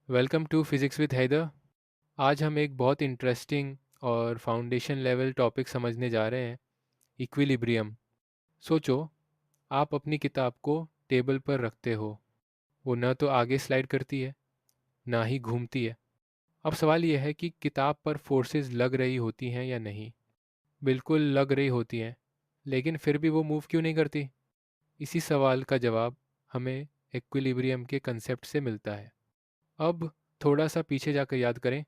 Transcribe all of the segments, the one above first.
Welcome to physics with Haider. आज हम एक बहुत इंटरेस्टिंग और फाउंडेशन लेवल टॉपिक समझने जा रहे हैं, इक्विलिब्रियम। सोचो, आप अपनी किताब को टेबल पर रखते हो। वो न तो आगे स्लाइड करती है, ना ही घूमती है। अब सवाल यह है कि किताब पर फोर्सेस लग रही होती हैं या नहीं। बिल्कुल लग रही होती हैं, लेकिन फिर भी वो मूव क्यों नहीं करती? इसी सवाल का जवाब हमें इक्विलिब्रियम के कंसेप्ट से मिलता है। अब थोड़ा सा पीछे जाकर याद करें।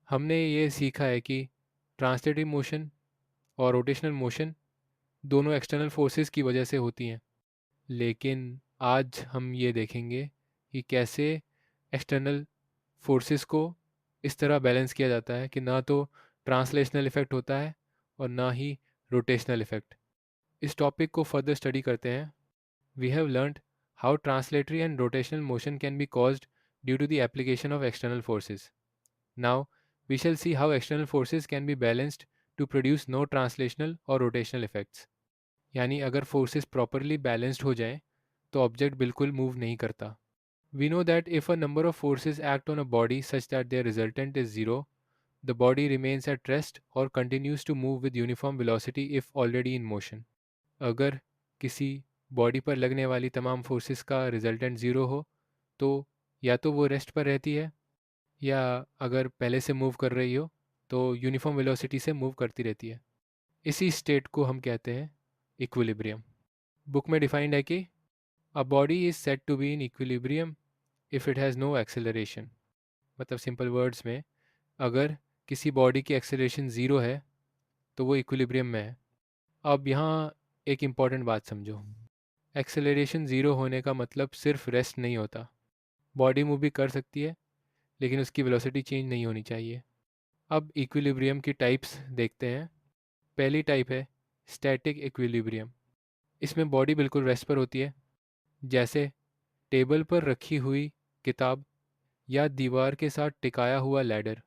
हमने ये सीखा है कि ट्रांसलेटिव मोशन और रोटेशनल मोशन दोनों एक्सटर्नल फोर्सेस की वजह से होती हैं। लेकिन आज हम ये देखेंगे कि कैसे एक्सटर्नल फोर्सेस को इस तरह बैलेंस किया जाता है कि ना तो ट्रांसलेशनल इफ़ेक्ट होता है और ना ही रोटेशनल इफ़ेक्ट। इस टॉपिक को फर्दर स्टडी करते हैं। We have learned how translatory and rotational motion can be caused due to the application of external forces. Now, we shall see how external forces can be balanced to produce no translational or rotational effects. यानी अगर forces properly balanced हो जाएं, तो object बिल्कुल move नहीं करता. We know that if a number of forces act on a body such that their resultant is zero, the body remains at rest or continues to move with uniform velocity if already in motion. अगर किसी body पर लगने वाली तमाम forces का resultant zero हो, तो या तो वो रेस्ट पर रहती है, या अगर पहले से मूव कर रही हो तो यूनिफॉर्म वेलोसिटी से मूव करती रहती है। इसी स्टेट को हम कहते हैं इक्विलिब्रियम। बुक में डिफाइंड है कि a body is set to be in equilibrium if it has no acceleration. मतलब सिंपल वर्ड्स में, अगर किसी बॉडी की एक्सेलरेशन ज़ीरो है तो वो इक्विलिब्रियम में है। अब यहाँ एक इम्पॉर्टेंट बात समझो। एक्सेलरेशन ज़ीरो होने का मतलब सिर्फ रेस्ट नहीं होता। बॉडी मूव भी कर सकती है, लेकिन उसकी वेलोसिटी चेंज नहीं होनी चाहिए। अब इक्विलिब्रियम की टाइप्स देखते हैं। पहली टाइप है स्टैटिक इक्विलिब्रियम। इसमें बॉडी बिल्कुल रेस्ट पर होती है, जैसे टेबल पर रखी हुई किताब या दीवार के साथ टिकाया हुआ लैडर।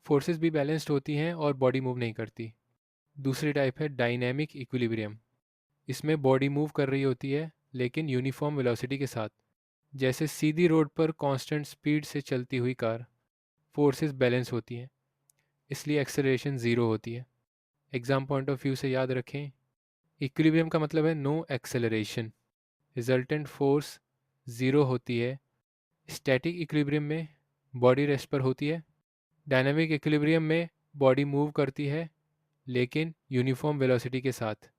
फोर्सेस भी बैलेंस्ड होती हैं और बॉडी मूव नहीं करती। दूसरी टाइप है डायनेमिक इक्विलिब्रियम। इसमें बॉडी मूव कर रही होती है, लेकिन यूनिफॉर्म वेलोसिटी के साथ, जैसे सीधी रोड पर कांस्टेंट स्पीड से चलती हुई कार। फोर्सेस बैलेंस होती हैं, इसलिए एक्सेलरेशन ज़ीरो होती है। एग्ज़ाम पॉइंट ऑफ व्यू से याद रखें, इक्विलिब्रियम का मतलब है no acceleration, resultant force zero होती है। स्टैटिक इक्विलिब्रियम में बॉडी रेस्ट पर होती है। डायनामिक इक्विलिब्रियम में बॉडी मूव करती है, लेकिन यूनिफॉर्म वेलोसिटी के साथ।